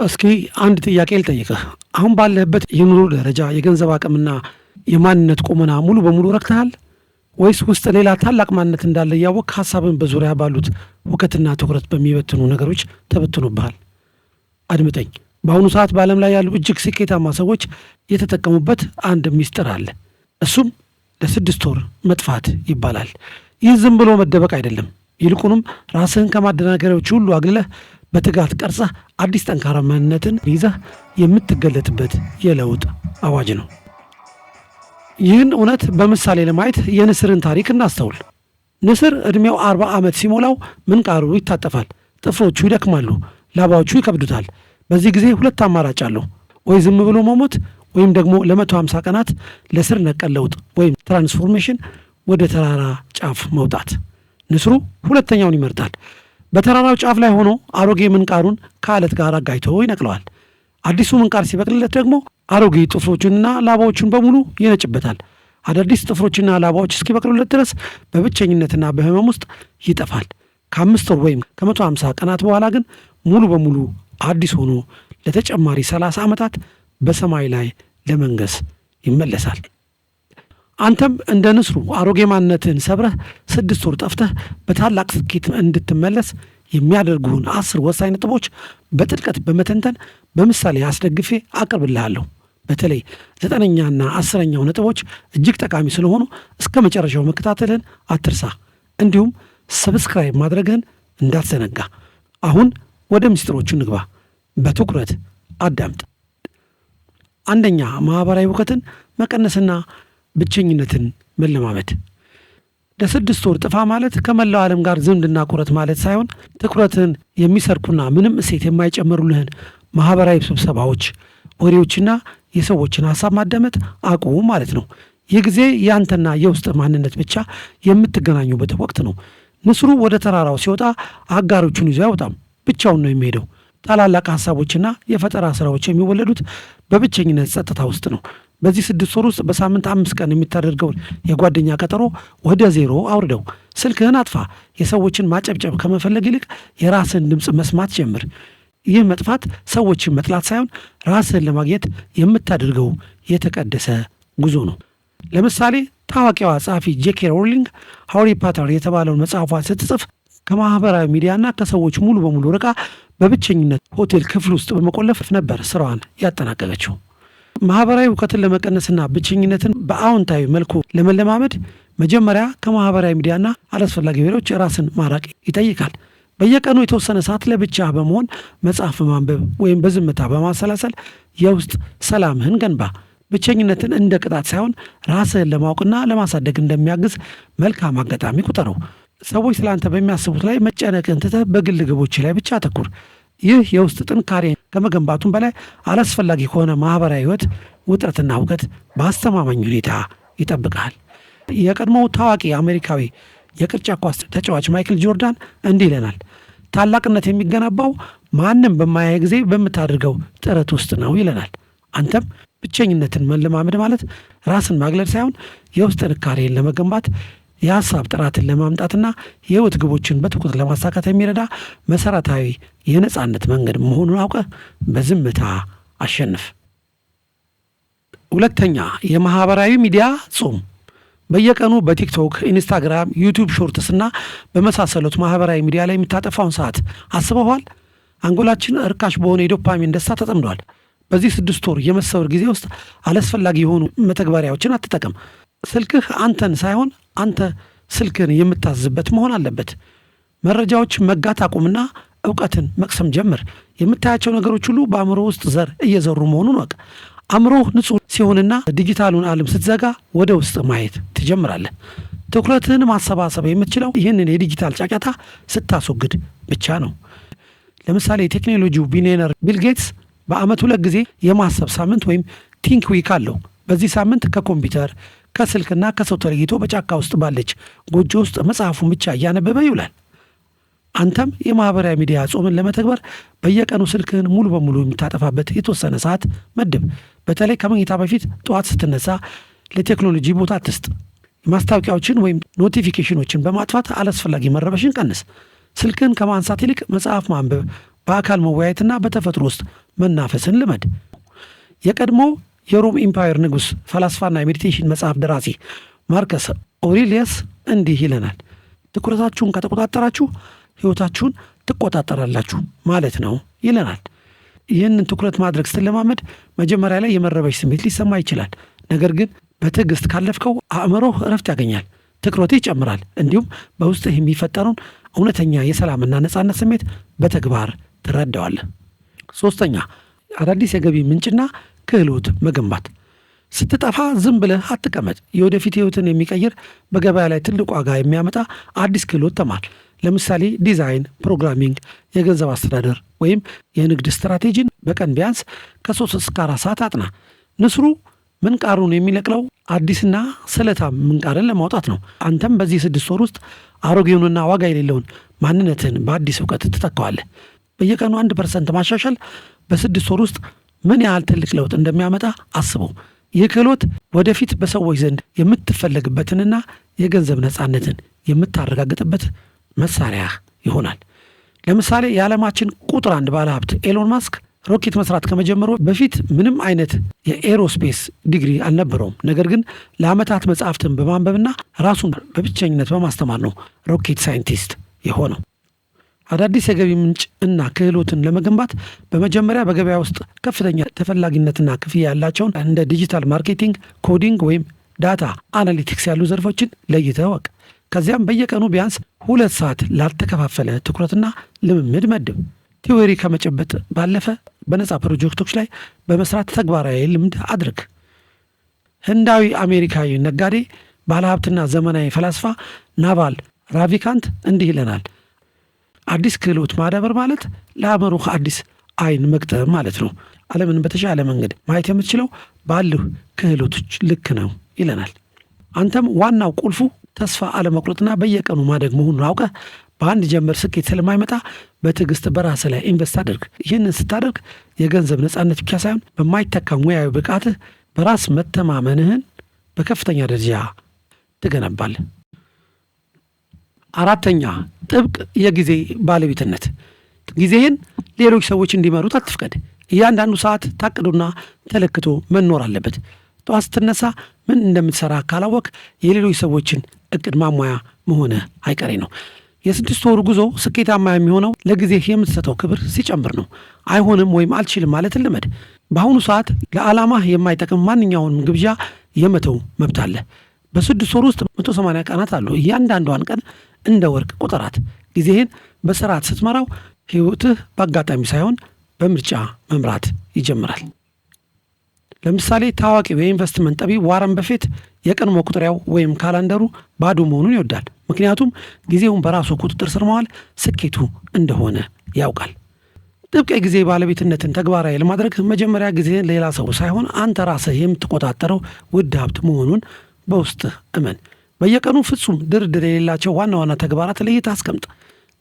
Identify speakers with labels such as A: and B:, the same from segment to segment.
A: እስኪ አንድ ጥያቄ ልጠይቅህ። አሁን ባለህበት የኑሮ ደረጃ፣ የገንዘብ አቅምና የማንነት ቁመና ሙሉ በሙሉ ረክተሃል ወይስ ውስጥ ሌላ ታላቅ ማንነት እንዳለ እያወቅህ ሀሳብን በዙሪያ ባሉት ሁከትና ትኩረት በሚበትኑ ነገሮች ተበትኖብሃል? አድምጠኝ። በአሁኑ ሰዓት በዓለም ላይ ያሉ እጅግ ስኬታማ ሰዎች የተጠቀሙበት አንድ ሚስጥር አለ። እሱም ለ6 ወር መጥፋት ይባላል። ይህ ዝም ብሎ መደበቅ አይደለም። ይልቁንም ራስህን ከማደናገሪያዎች ሁሉ አግልለህ በትጋት ቀርጸህ አዲስ ጠንካራ ማንነትን ይዘህ የምትገለጥበት የለውጥ አዋጅ ነው። ይህን እውነት በምሳሌ ለማየት የንስርን ታሪክ እናስተውል። ንስር ዕድሜው 40 ዓመት ሲሞላው ምንቃሩ ይታጠፋል፣ ጥፍሮቹ ይደክማሉ፣ ላባዎቹ ይከብዱታል። በዚህ ጊዜ 2 አማራጭ አለው። ወይ ዝም ብሎ መሞት ወይም ደግሞ ለ150 ቀናት ለስር ነቀል ለውጥ ወይም ትራንስፎርሜሽን ወደ ተራራ ጫፍ መውጣት። ንስሩ ሁለተኛውን ይመርጣል። በተራራው ጫፍ ላይ ሆኖ አሮጌ ምንቃሩን ከአለት ጋር አጋይቶ ይነቅለዋል። አዲሱ ምንቃር ሲበቅልለት ደግሞ አሮጌ ጥፍሮቹንና ላባዎቹን በሙሉ ይነጭበታል። አዳዲስ ጥፍሮችና ላባዎች እስኪበቅሉለት ድረስ በብቸኝነትና በህመም ውስጥ ይጠፋል። ከ5 ወር ወይም ከ150 ቀናት በኋላ ግን ሙሉ በሙሉ አዲስ ሆኖ ለተጨማሪ 30 ዓመታት በሰማይ ላይ ለመንገስ ይመለሳል። አንተም እንደ ንስሩ አሮጌ ማንነትን ሰብረህ 6 ወር ጠፍተህ በታላቅ ስኬት እንድትመለስ የሚያደርጉህን 10 ወሳኝ ነጥቦች በጥልቀት በመተንተን በምሳሌ አስደግፌ አቅርብልሃለሁ። በተለይ 9ኛና 10ኛው ነጥቦች እጅግ ጠቃሚ ስለሆኑ እስከ መጨረሻው መከታተልን አትርሳ። እንዲሁም ሰብስክራይብ ማድረግህን እንዳትዘነጋ። አሁን ወደ ምስጢሮቹ ንግባ። በትኩረት አዳምጥ። 1ኛ፣ ማኅበራዊ ሁከትን መቀነስና ብቸኝነትን መለማመድ። ለ6 ወር ጥፋ ማለት ከመላው ዓለም ጋር ዝምድና ቁረት ማለት ሳይሆን ትኩረትን የሚሰርቁና ምንም እሴት የማይጨምሩልህን ማኅበራዊ ስብሰባዎች፣ ወሬዎችና የሰዎችን ሐሳብ ማዳመጥ አቁም ማለት ነው። ይህ ጊዜ የአንተና የውስጥ ማንነት ብቻ የምትገናኙበት ወቅት ነው። ንስሩ ወደ ተራራው ሲወጣ አጋሮቹን ይዞ አይወጣም፣ ብቻውን ነው የሚሄደው። ታላላቅ ሐሳቦችና የፈጠራ ሥራዎች የሚወለዱት በብቸኝነት ጸጥታ ውስጥ ነው። በዚህ 6 ወር ውስጥ በሳምንት 5 ቀን የምታደርገውን የጓደኛ ቀጠሮ ወደ 0 አውርደው። ስልክህን አጥፋ። የሰዎችን ማጨብጨብ ከመፈለግ ይልቅ የራስህን ድምፅ መስማት ጀምር። ይህ መጥፋት ሰዎችን መጥላት ሳይሆን ራስህን ለማግኘት የምታደርገው የተቀደሰ ጉዞ ነው። ለምሳሌ ታዋቂዋ ጸሐፊ ጄኬ ሮውሊንግ ሃሪ ፖተር የተባለውን መጽሐፏን ስትጽፍ ከማኅበራዊ ሚዲያና ከሰዎች ሙሉ በሙሉ ርቃ በብቸኝነት ሆቴል ክፍል ውስጥ በመቆለፍ ነበር ስራዋን ያጠናቀቀችው። ማኅበራዊ ሁከትን ለመቀነስና ብቸኝነትን በአዎንታዊ መልኩ ለመለማመድ መጀመሪያ ከማኅበራዊ ሚዲያና አላስፈላጊ ወሬዎች ራስን ማራቅ ይጠይቃል። በየቀኑ የተወሰነ ሰዓት ለብቻ በመሆን መጽሐፍ ማንበብ ወይም በዝምታ በማሰላሰል የውስጥ ሰላምህን ገንባ። ብቸኝነትን እንደ ቅጣት ሳይሆን ራስህን ለማወቅና ለማሳደግ እንደሚያግዝ መልካም አጋጣሚ ቁጠረው። ሰዎች ስላንተ በሚያስቡት ላይ መጨነቅን ትተህ በግል ግቦች ላይ ብቻ አተኩር። ይህ የውስጥ ጥንካሬ ከመገንባቱም በላይ አላስፈላጊ ከሆነ ማኅበራዊ ሕይወት ውጥረትና ሁከት በአስተማማኝ ሁኔታ ይጠብቃል። የቀድሞው ታዋቂ አሜሪካዊ የቅርጫት ኳስ ተጫዋች ማይክል ጆርዳን እንዲህ ይለናል፣ ታላቅነት የሚገነባው ማንም በማያይ ጊዜ በምታደርገው ጥረት ውስጥ ነው ይለናል። አንተም ብቸኝነትን መለማመድ ማለት ራስን ማግለል ሳይሆን የውስጥ ጥንካሬን ለመገንባት የሐሳብ ጥራትን ለማምጣትና የሕይወት ግቦችን በትኩረት ለማሳካት የሚረዳ መሠረታዊ የነጻነት መንገድ መሆኑን አውቀህ በዝምታ አሸንፍ። 2ኛ፣ የማኅበራዊ ሚዲያ ጾም። በየቀኑ በቲክቶክ፣ ኢንስታግራም፣ ዩቲዩብ ሾርትስና በመሳሰሉት ማኅበራዊ ሚዲያ ላይ የሚታጠፋውን ሰዓት አስበኋል? አንጎላችን እርካሽ በሆነ የዶፓሚን ደስታ ተጠምዷል። በዚህ 6 ወር የመሰወር ጊዜ ውስጥ አላስፈላጊ የሆኑ መተግበሪያዎችን አትጠቀም። ስልክህ አንተን ሳይሆን አንተ ስልክህን የምታዝበት መሆን አለበት። መረጃዎች መጋት አቁምና እውቀትን መቅሰም ጀምር። የምታያቸው ነገሮች ሁሉ በአእምሮ ውስጥ ዘር እየዘሩ መሆኑን ወቅ። አእምሮህ ንጹሕ ሲሆንና ዲጂታሉን ዓለም ስትዘጋ ወደ ውስጥ ማየት ትጀምራለህ። ትኩረትህን ማሰባሰብ የምትችለው ይህንን የዲጂታል ጫጫታ ስታስወግድ ብቻ ነው። ለምሳሌ የቴክኖሎጂው ቢሊየነር ቢል ጌትስ በዓመት 2 ጊዜ የማሰብ ሳምንት ወይም ቲንክ ዊክ አለው። በዚህ ሳምንት ከኮምፒውተር ከስልክና ከሰው ተለይቶ በጫካ ውስጥ ባለች ጎጆ ውስጥ መጽሐፉን ብቻ እያነበበ ይውላል። አንተም የማኅበራዊ ሚዲያ ጾምን ለመተግበር በየቀኑ ስልክህን ሙሉ በሙሉ የምታጠፋበት የተወሰነ ሰዓት መድብ። በተለይ ከመኝታ በፊት ጠዋት ስትነሳ ለቴክኖሎጂ ቦታ አትስጥ። ማስታወቂያዎችን ወይም ኖቲፊኬሽኖችን በማጥፋት አላስፈላጊ መረበሽን ቀንስ። ስልክህን ከማንሳት ይልቅ መጽሐፍ ማንበብ በአካል መወያየትና በተፈጥሮ ውስጥ መናፈስን ልመድ። የቀድሞ የሮም ኢምፓየር ንጉሥ ፈላስፋና የሜዲቴሽን መጽሐፍ ደራሲ ማርከስ ኦሬሊየስ እንዲህ ይለናል። ትኩረታችሁን ከተቆጣጠራችሁ ሕይወታችሁን ትቆጣጠራላችሁ ማለት ነው ይለናል። ይህንን ትኩረት ማድረግ ስትለማመድ መጀመሪያ ላይ የመረበሽ ስሜት ሊሰማ ይችላል። ነገር ግን በትዕግስት ካለፍከው አእምሮህ እረፍት ያገኛል፣ ትኩረትህ ይጨምራል። እንዲሁም በውስጥህ የሚፈጠረውን እውነተኛ የሰላምና ነፃነት ስሜት በተግባር ትረዳዋለህ። 3ኛ አዳዲስ የገቢ ምንጭና ክህሎት መገንባት። ስትጠፋ ዝም ብለህ አትቀመጥ። የወደፊት ህይወትን የሚቀይር በገበያ ላይ ትልቅ ዋጋ የሚያመጣ አዲስ ክህሎት ተማር። ለምሳሌ ዲዛይን፣ ፕሮግራሚንግ፣ የገንዘብ አስተዳደር ወይም የንግድ ስትራቴጂን በቀን ቢያንስ ከ3 እስከ 4 ሰዓት አጥና። ንስሩ ምንቃሩን የሚነቅለው አዲስና ስለታም ምንቃርን ለማውጣት ነው። አንተም በዚህ 6 ወር ውስጥ አሮጌውንና ዋጋ የሌለውን ማንነትን በአዲስ እውቀት ትተካዋለህ። በየቀኑ 1% ማሻሻል በ6 ወር ውስጥ ምን ያህል ትልቅ ለውጥ እንደሚያመጣ አስበው። ይህ ክህሎት ወደፊት በሰዎች ዘንድ የምትፈለግበትንና የገንዘብ ነፃነትን የምታረጋግጥበት መሳሪያ ይሆናል። ለምሳሌ የዓለማችን ቁጥር 1 ባለሀብት ኤሎን ማስክ ሮኬት መስራት ከመጀመሩ በፊት ምንም አይነት የኤሮስፔስ ዲግሪ አልነበረውም። ነገር ግን ለዓመታት መጽሐፍትን በማንበብና ራሱን በብቸኝነት በማስተማር ነው ሮኬት ሳይንቲስት የሆነው። አዳዲስ የገቢ ምንጭ እና ክህሎትን ለመገንባት በመጀመሪያ በገበያ ውስጥ ከፍተኛ ተፈላጊነትና ክፍያ ያላቸውን እንደ ዲጂታል ማርኬቲንግ፣ ኮዲንግ ወይም ዳታ አናሊቲክስ ያሉ ዘርፎችን ለይተህ እወቅ። ከዚያም በየቀኑ ቢያንስ 2 ሰዓት ላልተከፋፈለ ትኩረትና ልምምድ መድብ። ቲዎሪ ከመጨበጥ ባለፈ በነፃ ፕሮጀክቶች ላይ በመስራት ተግባራዊ ልምድ አድርግ። ህንዳዊ አሜሪካዊ ነጋዴ ባለሀብትና ዘመናዊ ፈላስፋ ናቫል ራቪካንት እንዲህ ይለናል። አዲስ ክህሎት ማዳበር ማለት ለአእምሮህ አዲስ አይን መግጠም ማለት ነው። ዓለምን በተሻለ መንገድ ማየት የምትችለው ባሉህ ክህሎቶች ልክ ነው ይለናል። አንተም ዋናው ቁልፉ ተስፋ አለመቁረጥና በየቀኑ ማደግ መሆኑን አውቀህ በአንድ ጀንበር ስኬት ስለማይመጣ በትዕግስት በራስህ ላይ ኢንቨስት አድርግ። ይህንን ስታደርግ የገንዘብ ነፃነት ብቻ ሳይሆን በማይተካ ሙያዊ ብቃትህ በራስ መተማመንህን በከፍተኛ ደረጃ ትገነባለህ። 4ኛ ጥብቅ የጊዜ ባለቤትነት። ጊዜህን ሌሎች ሰዎች እንዲመሩት አትፍቀድ። እያንዳንዱ ሰዓት ታቅዶና ተለክቶ መኖር አለበት። ጠዋት ስትነሳ ምን እንደምትሰራ ካላወቅ የሌሎች ሰዎችን እቅድ ማሟያ መሆንህ አይቀሬ ነው። የ6 ወር ጉዞ ስኬታማ የሚሆነው ለጊዜህ የምትሰጠው ክብር ሲጨምር ነው። አይሆንም ወይም አልችልም ማለትን ልመድ። በአሁኑ ሰዓት ለዓላማህ የማይጠቅም ማንኛውንም ግብዣ የመተው መብት አለ። በ6 ወር ውስጥ 180 ቀናት አሉ። እያንዳንዷን ቀን እንደ ወርቅ ቁጠራት። ጊዜህን በስርዓት ስትመራው ህይወትህ በአጋጣሚ ሳይሆን በምርጫ መምራት ይጀምራል። ለምሳሌ ታዋቂው የኢንቨስትመንት ጠቢብ ዋረን በፌት የቀን መቁጠሪያው ወይም ካላንደሩ ባዶ መሆኑን ይወዳል። ምክንያቱም ጊዜውን በራሱ ቁጥጥር ስር መዋል ስኬቱ እንደሆነ ያውቃል። ጥብቅ የጊዜ ባለቤትነትን ተግባራዊ ለማድረግ መጀመሪያ ጊዜን ሌላ ሰው ሳይሆን አንተ ራስህ የምትቆጣጠረው ውድ ሀብት መሆኑን በውስጥህ እመን። በየቀኑ ፍጹም ድርድር የሌላቸው ዋና ዋና ተግባራት ለይተህ አስቀምጥ።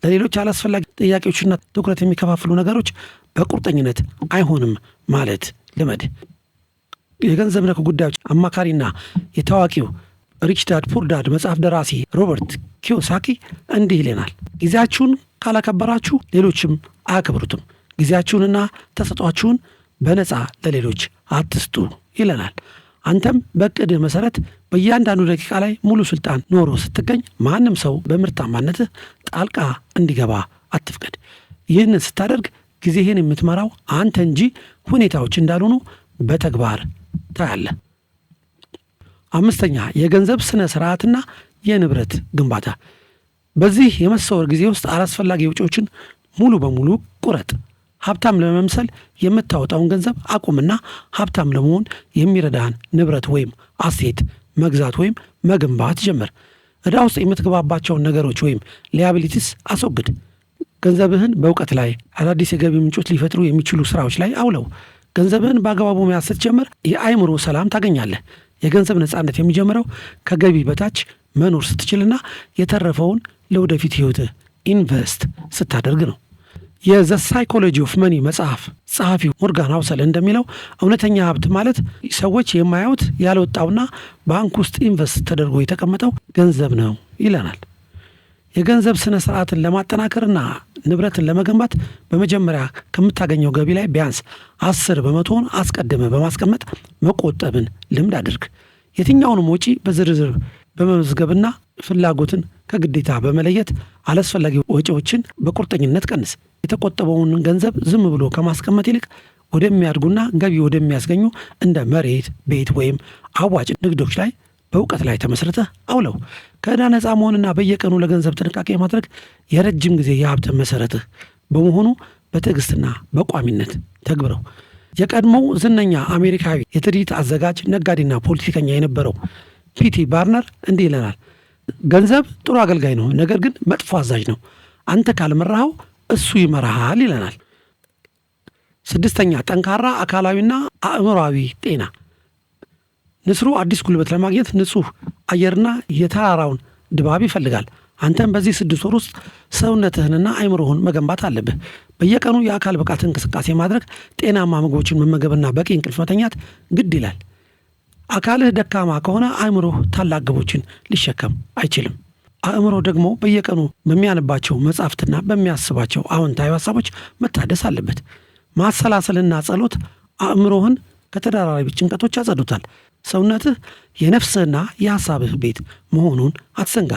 A: ለሌሎች አላስፈላጊ ጥያቄዎችና ትኩረት የሚከፋፍሉ ነገሮች በቁርጠኝነት አይሆንም ማለት ልመድ። የገንዘብ ነክ ጉዳዮች አማካሪና የታዋቂው ሪች ዳድ ፑር ዳድ መጽሐፍ ደራሲ ሮበርት ኪዮሳኪ እንዲህ ይለናል። ጊዜያችሁን ካላከበራችሁ ሌሎችም አያከብሩትም። ጊዜያችሁንና ተሰጧችሁን በነፃ ለሌሎች አትስጡ ይለናል። አንተም በእቅድህ መሰረት በእያንዳንዱ ደቂቃ ላይ ሙሉ ስልጣን ኖሮ ስትገኝ ማንም ሰው በምርታማነትህ ጣልቃ እንዲገባ አትፍቀድ። ይህንን ስታደርግ ጊዜህን የምትመራው አንተ እንጂ ሁኔታዎች እንዳልሆኑ በተግባር ታያለህ። 5ኛ የገንዘብ ስነ ስርዓትና የንብረት ግንባታ። በዚህ የመሰወር ጊዜ ውስጥ አላስፈላጊ ወጪዎችን ሙሉ በሙሉ ቁረጥ። ሀብታም ለመምሰል የምታወጣውን ገንዘብ አቁምና ሀብታም ለመሆን የሚረዳህን ንብረት ወይም አሴት መግዛት ወይም መገንባት ጀምር። ዕዳ ውስጥ የምትገባባቸውን ነገሮች ወይም ሊያቢሊቲስ አስወግድ። ገንዘብህን በእውቀት ላይ፣ አዳዲስ የገቢ ምንጮች ሊፈጥሩ የሚችሉ ስራዎች ላይ አውለው። ገንዘብህን በአግባቡ መያዝ ስትጀምር የአእምሮ ሰላም ታገኛለህ። የገንዘብ ነፃነት የሚጀምረው ከገቢ በታች መኖር ስትችልና የተረፈውን ለወደፊት ህይወትህ ኢንቨስት ስታደርግ ነው። የዘ ሳይኮሎጂ ኦፍ መኒ መጽሐፍ ጸሐፊው ሞርጋን ሃውሰል እንደሚለው እውነተኛ ሀብት ማለት ሰዎች የማያዩት ያልወጣውና ባንክ ውስጥ ኢንቨስት ተደርጎ የተቀመጠው ገንዘብ ነው ይለናል። የገንዘብ ስነ ስርዓትን ለማጠናከርና ንብረትን ለመገንባት በመጀመሪያ ከምታገኘው ገቢ ላይ ቢያንስ 10% አስቀድመ በማስቀመጥ መቆጠብን ልምድ አድርግ። የትኛውንም ወጪ በዝርዝር በመመዝገብና ፍላጎትን ከግዴታ በመለየት አላስፈላጊ ወጪዎችን በቁርጠኝነት ቀንስ። የተቆጠበውን ገንዘብ ዝም ብሎ ከማስቀመጥ ይልቅ ወደሚያድጉና ገቢ ወደሚያስገኙ እንደ መሬት፣ ቤት ወይም አዋጭ ንግዶች ላይ በእውቀት ላይ ተመስርተህ አውለው። ከዕዳ ነፃ መሆንና በየቀኑ ለገንዘብ ጥንቃቄ ማድረግ የረጅም ጊዜ የሀብት መሰረትህ በመሆኑ በትዕግስትና በቋሚነት ተግብረው። የቀድሞው ዝነኛ አሜሪካዊ የትርኢት አዘጋጅ ነጋዴና ፖለቲከኛ የነበረው ፒቲ ባርነር እንዲህ ይለናል። ገንዘብ ጥሩ አገልጋይ ነው፣ ነገር ግን መጥፎ አዛዥ ነው። አንተ ካልመራኸው እሱ ይመራሃል ይለናል። 6ኛ ጠንካራ አካላዊና አእምሯዊ ጤና። ንስሩ አዲስ ጉልበት ለማግኘት ንጹህ አየርና የተራራውን ድባብ ይፈልጋል። አንተም በዚህ 6 ወር ውስጥ ሰውነትህንና አእምሮህን መገንባት አለብህ። በየቀኑ የአካል ብቃት እንቅስቃሴ ማድረግ፣ ጤናማ ምግቦችን መመገብና በቂ እንቅልፍ መተኛት ግድ ይላል። አካልህ ደካማ ከሆነ አእምሮህ ታላቅ ግቦችን ሊሸከም አይችልም። አእምሮ ደግሞ በየቀኑ በሚያነባቸው መጻሕፍትና በሚያስባቸው አዎንታዊ ሀሳቦች መታደስ አለበት። ማሰላሰልና ጸሎት አእምሮህን ከተደራራቢ ጭንቀቶች ያጸዱታል። ሰውነትህ የነፍስህና የሐሳብህ ቤት መሆኑን አትዘንጋ።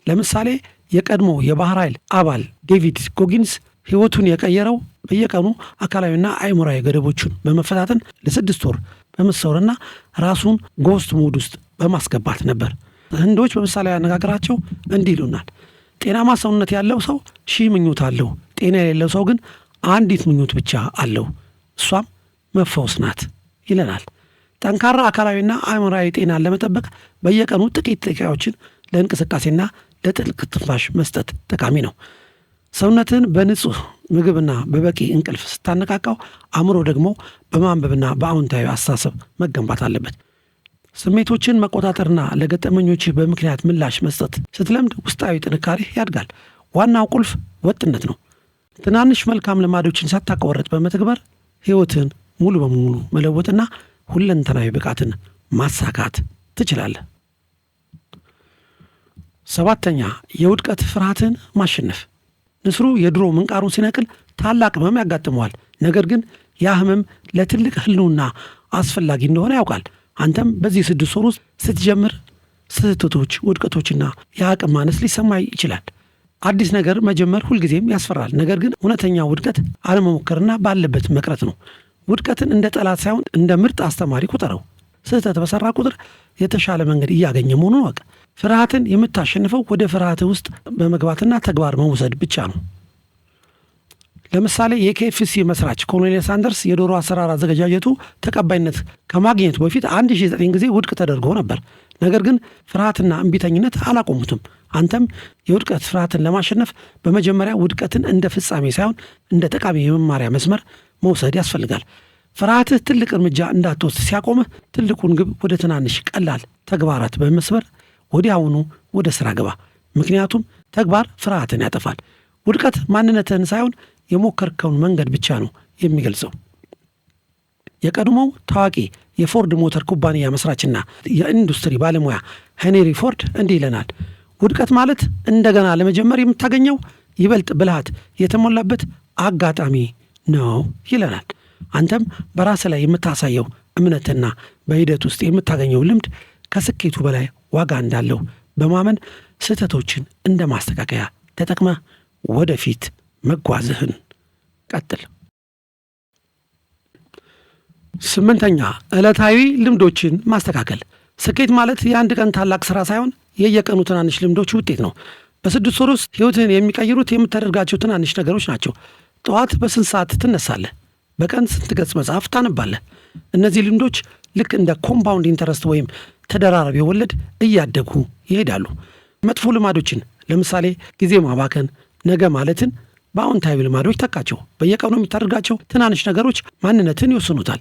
A: ለምሳሌ የቀድሞ የባህር ኃይል አባል ዴቪድ ጎጊንስ ሕይወቱን የቀየረው በየቀኑ አካላዊና አእምሯዊ ገደቦቹን በመፈታተን ለ6 ወር በመሰወርና ራሱን ጎስት ሙድ ውስጥ በማስገባት ነበር። ህንዶች በምሳሌ አነጋገራቸው እንዲህ ይሉናል። ጤናማ ሰውነት ያለው ሰው 1000 ምኞት አለው፣ ጤና የሌለው ሰው ግን አንዲት ምኞት ብቻ አለው፣ እሷም መፈወስ ናት ይለናል። ጠንካራ አካላዊና አእምሯዊ ጤናን ለመጠበቅ በየቀኑ ጥቂት ደቂቃዎችን ለእንቅስቃሴና ለጥልቅ ትንፋሽ መስጠት ጠቃሚ ነው። ሰውነትን በንጹህ ምግብና በበቂ እንቅልፍ ስታነቃቃው አእምሮ ደግሞ በማንበብና በአዎንታዊ አስተሳሰብ መገንባት አለበት። ስሜቶችን መቆጣጠርና ለገጠመኞች በምክንያት ምላሽ መስጠት ስትለምድ ውስጣዊ ጥንካሬ ያድጋል። ዋናው ቁልፍ ወጥነት ነው። ትናንሽ መልካም ልማዶችን ሳታቋርጥ በመተግበር ሕይወትን ሙሉ በሙሉ መለወጥና ሁለንተናዊ ብቃትን ማሳካት ትችላለህ። 7ኛ የውድቀት ፍርሃትን ማሸነፍ። ንስሩ የድሮ ምንቃሩን ሲነቅል ታላቅ ህመም ያጋጥመዋል። ነገር ግን ያ ህመም ለትልቅ ህልውና አስፈላጊ እንደሆነ ያውቃል። አንተም በዚህ 6 ወር ውስጥ ስትጀምር ስህተቶች፣ ውድቀቶችና የአቅም ማነስ ሊሰማይ ይችላል። አዲስ ነገር መጀመር ሁልጊዜም ያስፈራል። ነገር ግን እውነተኛ ውድቀት አለመሞከርና ባለበት መቅረት ነው። ውድቀትን እንደ ጠላት ሳይሆን እንደ ምርጥ አስተማሪ ቁጠረው። ስህተት በሰራ ቁጥር የተሻለ መንገድ እያገኘ መሆኑን ወቅ። ፍርሃትን የምታሸንፈው ወደ ፍርሃት ውስጥ በመግባትና ተግባር መውሰድ ብቻ ነው። ለምሳሌ የኬኤፍሲ መስራች ኮሎኔል ሳንደርስ የዶሮ አሰራር አዘገጃጀቱ ተቀባይነት ከማግኘቱ በፊት 1009 ጊዜ ውድቅ ተደርጎ ነበር። ነገር ግን ፍርሃትና እምቢተኝነት አላቆሙትም። አንተም የውድቀት ፍርሃትን ለማሸነፍ በመጀመሪያ ውድቀትን እንደ ፍጻሜ ሳይሆን እንደ ጠቃሚ የመማሪያ መስመር መውሰድ ያስፈልጋል። ፍርሃትህ ትልቅ እርምጃ እንዳትወስድ ሲያቆምህ ትልቁን ግብ ወደ ትናንሽ ቀላል ተግባራት በመስበር ወዲያውኑ ወደ ሥራ ግባ። ምክንያቱም ተግባር ፍርሃትን ያጠፋል። ውድቀት ማንነትህን ሳይሆን የሞከርከውን መንገድ ብቻ ነው የሚገልጸው። የቀድሞው ታዋቂ የፎርድ ሞተር ኩባንያ መስራችና የኢንዱስትሪ ባለሙያ ሄንሪ ፎርድ እንዲህ ይለናል። ውድቀት ማለት እንደገና ለመጀመር የምታገኘው ይበልጥ ብልሃት የተሞላበት አጋጣሚ ነው ይለናል። አንተም በራስ ላይ የምታሳየው እምነትና በሂደት ውስጥ የምታገኘው ልምድ ከስኬቱ በላይ ዋጋ እንዳለው በማመን ስህተቶችን እንደ ማስተካከያ ተጠቅመህ ወደፊት መጓዝህን ቀጥል። 8ኛ ዕለታዊ ልምዶችን ማስተካከል። ስኬት ማለት የአንድ ቀን ታላቅ ሥራ ሳይሆን የየቀኑ ትናንሽ ልምዶች ውጤት ነው። በ6 ወር ውስጥ ሕይወትህን የሚቀይሩት የምታደርጋቸው ትናንሽ ነገሮች ናቸው። ጠዋት በስንት ሰዓት ትነሳለህ? በቀን ስንት ገጽ መጽሐፍ ታነባለህ? እነዚህ ልምዶች ልክ እንደ ኮምፓውንድ ኢንተረስት ወይም ተደራራቢ ወለድ እያደጉ ይሄዳሉ። መጥፎ ልማዶችን ለምሳሌ ጊዜ ማባከን፣ ነገ ማለትን በአዎንታዊ ልማዶች ተካቸው። በየቀኑ የምታደርጋቸው ትናንሽ ነገሮች ማንነትን ይወስኑታል።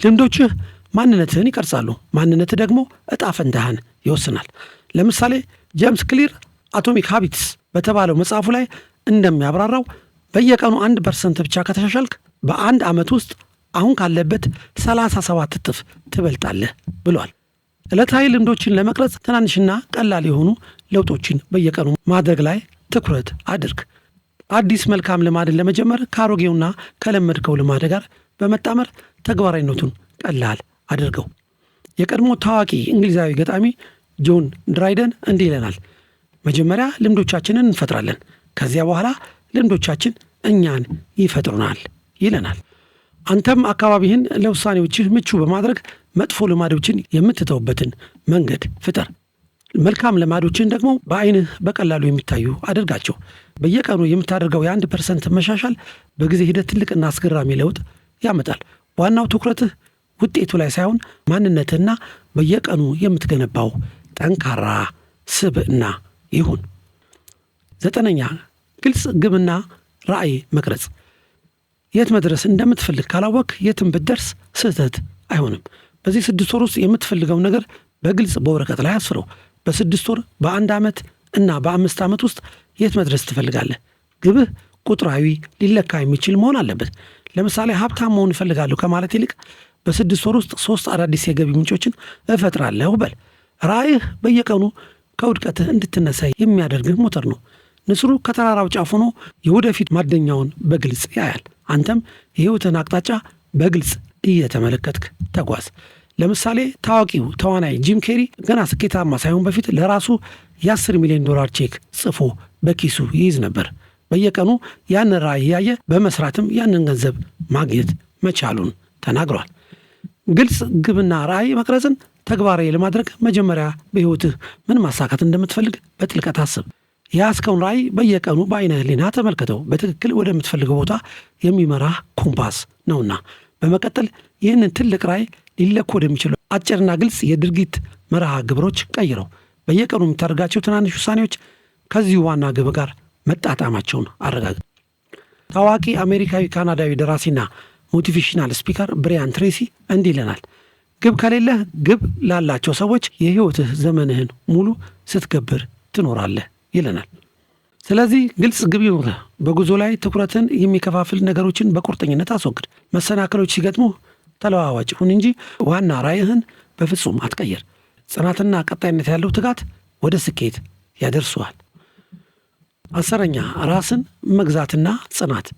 A: ልምዶችህ ማንነትህን ይቀርጻሉ። ማንነትህ ደግሞ እጣ ፈንታህን ይወስናል። ለምሳሌ ጄምስ ክሊር አቶሚክ ሃቢትስ በተባለው መጽሐፉ ላይ እንደሚያብራራው በየቀኑ 1% ብቻ ከተሻሻልክ በ1 ዓመት ውስጥ አሁን ካለበት 37 እጥፍ ትበልጣለህ ብሏል። ዕለታዊ ልምዶችን ለመቅረጽ ትናንሽና ቀላል የሆኑ ለውጦችን በየቀኑ ማድረግ ላይ ትኩረት አድርግ። አዲስ መልካም ልማድን ለመጀመር ከአሮጌውና ከለመድከው ልማድ ጋር በመጣመር ተግባራዊነቱን ቀላል አድርገው። የቀድሞ ታዋቂ እንግሊዛዊ ገጣሚ ጆን ድራይደን እንዲህ ይለናል፣ መጀመሪያ ልምዶቻችንን እንፈጥራለን፣ ከዚያ በኋላ ልምዶቻችን እኛን ይፈጥሩናል ይለናል። አንተም አካባቢህን ለውሳኔዎችህ ምቹ በማድረግ መጥፎ ልማዶችን የምትተውበትን መንገድ ፍጠር። መልካም ልማዶችን ደግሞ በአይንህ በቀላሉ የሚታዩ አድርጋቸው። በየቀኑ የምታደርገው የ1% መሻሻል በጊዜ ሂደት ትልቅና አስገራሚ ለውጥ ያመጣል። ዋናው ትኩረትህ ውጤቱ ላይ ሳይሆን ማንነትህና በየቀኑ የምትገነባው ጠንካራ ስብዕና ይሁን። 9ኛ ግልጽ ግብና ራዕይ መቅረጽ። የት መድረስ እንደምትፈልግ ካላወቅ የትም ብትደርስ ስህተት አይሆንም። በዚህ 6 ወር ውስጥ የምትፈልገው ነገር በግልጽ በወረቀት ላይ አስፍረው። በ6 ወር፣ በ1 ዓመት እና በ5 ዓመት ውስጥ የት መድረስ ትፈልጋለህ? ግብህ ቁጥራዊ ሊለካ የሚችል መሆን አለበት። ለምሳሌ ሀብታም መሆን እፈልጋለሁ ከማለት ይልቅ በ6 ወር ውስጥ 3 አዳዲስ የገቢ ምንጮችን እፈጥራለሁ በል። ራዕይህ በየቀኑ ከውድቀትህ እንድትነሳ የሚያደርግህ ሞተር ነው። ንስሩ ከተራራው ጫፍ ሆኖ የወደፊት ማደኛውን በግልጽ ያያል። አንተም የህይወትን አቅጣጫ በግልጽ እየተመለከትክ ተጓዝ። ለምሳሌ ታዋቂው ተዋናይ ጂም ኬሪ ገና ስኬታማ ሳይሆን በፊት ለራሱ የ10 ሚሊዮን ዶላር ቼክ ጽፎ በኪሱ ይይዝ ነበር። በየቀኑ ያንን ራዕይ ያየ በመስራትም ያንን ገንዘብ ማግኘት መቻሉን ተናግሯል። ግልጽ ግብና ራዕይ መቅረጽን ተግባራዊ ለማድረግ መጀመሪያ በህይወትህ ምን ማሳካት እንደምትፈልግ በጥልቀት አስብ። የያዝከውን ራዕይ በየቀኑ በአይነ ህሊና ተመልከተው። በትክክል ወደምትፈልገው ቦታ የሚመራህ ኮምፓስ ነውና። በመቀጠል ይህንን ትልቅ ራዕይ ሊለኩ ወደሚችሉ አጭርና ግልጽ የድርጊት መርሃ ግብሮች ቀይረው። በየቀኑ የምታደርጋቸው ትናንሽ ውሳኔዎች ከዚሁ ዋና ግብ ጋር መጣጣማቸውን አረጋግጥ። ታዋቂ አሜሪካዊ ካናዳዊ ደራሲና ሞቲቬሽናል ስፒከር ብሪያን ትሬሲ እንዲህ ይለናል፣ ግብ ከሌለህ ግብ ላላቸው ሰዎች የህይወትህ ዘመንህን ሙሉ ስትገብር ትኖራለህ ይለናል። ስለዚህ ግልጽ ግብ ይኑርህ። በጉዞ ላይ ትኩረትን የሚከፋፍል ነገሮችን በቁርጠኝነት አስወግድ። መሰናክሎች ሲገጥሙ ተለዋዋጭ ሁን እንጂ ዋና ራዕይህን በፍጹም አትቀይር። ጽናትና ቀጣይነት ያለው ትጋት ወደ ስኬት ያደርሱሃል። 10ኛ ራስን መግዛትና ጽናት።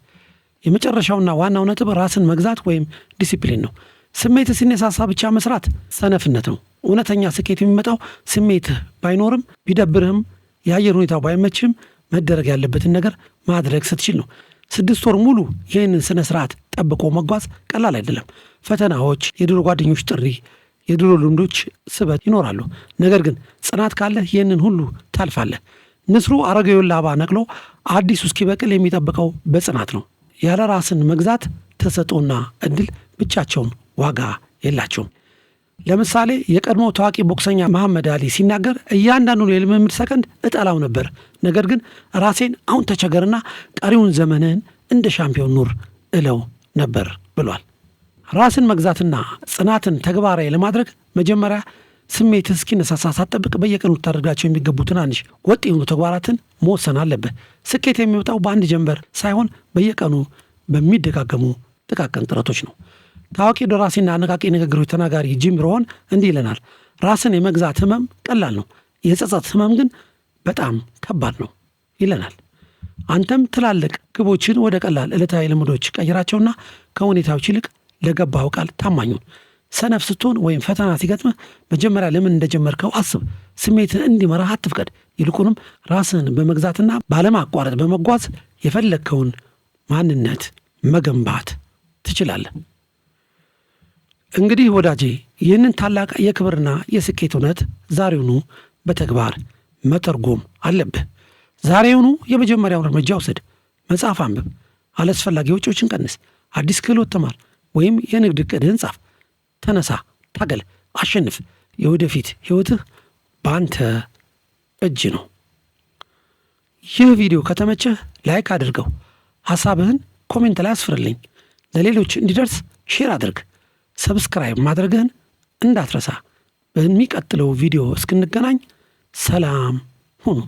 A: የመጨረሻውና ዋናው ነጥብ ራስን መግዛት ወይም ዲሲፕሊን ነው። ስሜት ሲነሳሳ ብቻ መስራት ሰነፍነት ነው። እውነተኛ ስኬት የሚመጣው ስሜትህ ባይኖርም ቢደብርህም የአየር ሁኔታው ባይመችም መደረግ ያለበትን ነገር ማድረግ ስትችል ነው። 6 ወር ሙሉ ይህንን ስነ ስርዓት ጠብቆ መጓዝ ቀላል አይደለም። ፈተናዎች፣ የድሮ ጓደኞች ጥሪ፣ የድሮ ልምዶች ስበት ይኖራሉ። ነገር ግን ጽናት ካለህ ይህንን ሁሉ ታልፋለህ። ንስሩ አሮጌውን ላባ ነቅሎ አዲሱ እስኪበቅል የሚጠብቀው በጽናት ነው። ያለ ራስን መግዛት ተሰጥኦና እድል ብቻቸውን ዋጋ የላቸውም። ለምሳሌ የቀድሞ ታዋቂ ቦክሰኛ መሐመድ አሊ ሲናገር እያንዳንዱን የልምምድ ሰከንድ እጠላው ነበር፣ ነገር ግን ራሴን አሁን ተቸገርና ቀሪውን ዘመንህን እንደ ሻምፒዮን ኑር እለው ነበር ብሏል። ራስን መግዛትና ጽናትን ተግባራዊ ለማድረግ መጀመሪያ ስሜትህ እስኪነሳሳ ሳትጠብቅ በየቀኑ ታደርጋቸው የሚገቡ ትናንሽ ወጥ የሆኑ ተግባራትን መወሰን አለብህ። ስኬት የሚወጣው በአንድ ጀንበር ሳይሆን በየቀኑ በሚደጋገሙ ጥቃቅን ጥረቶች ነው። ታዋቂ ደራሲና አነቃቂ ንግግሮች ተናጋሪ ጂም ሮሆን እንዲህ ይለናል፣ ራስን የመግዛት ህመም ቀላል ነው፣ የጸጸት ህመም ግን በጣም ከባድ ነው ይለናል። አንተም ትላልቅ ግቦችን ወደ ቀላል ዕለታዊ ልምዶች ቀይራቸውና ከሁኔታዎች ይልቅ ለገባው ቃል ታማኙን። ሰነፍ ስትሆን ወይም ፈተና ሲገጥምህ መጀመሪያ ለምን እንደጀመርከው አስብ። ስሜትን እንዲመራህ አትፍቀድ። ይልቁንም ራስን በመግዛትና ባለማቋረጥ በመጓዝ የፈለግከውን ማንነት መገንባት ትችላለህ። እንግዲህ ወዳጄ ይህንን ታላቅ የክብርና የስኬት እውነት ዛሬውኑ በተግባር መተርጎም አለብህ። ዛሬውኑ የመጀመሪያውን እርምጃ ውሰድ። መጽሐፍ አንብብ፣ አላስፈላጊ ወጪዎችን ቀንስ፣ አዲስ ክህሎት ተማር፣ ወይም የንግድ ዕቅድህን ጻፍ። ተነሳ፣ ታገል፣ አሸንፍ። የወደፊት ህይወትህ በአንተ እጅ ነው። ይህ ቪዲዮ ከተመቸህ ላይክ አድርገው፣ ሐሳብህን ኮሜንት ላይ አስፍርልኝ። ለሌሎች እንዲደርስ ሼር አድርግ። ሰብስክራይብ ማድረግህን እንዳትረሳ። በሚቀጥለው ቪዲዮ እስክንገናኝ ሰላም ሁኑ።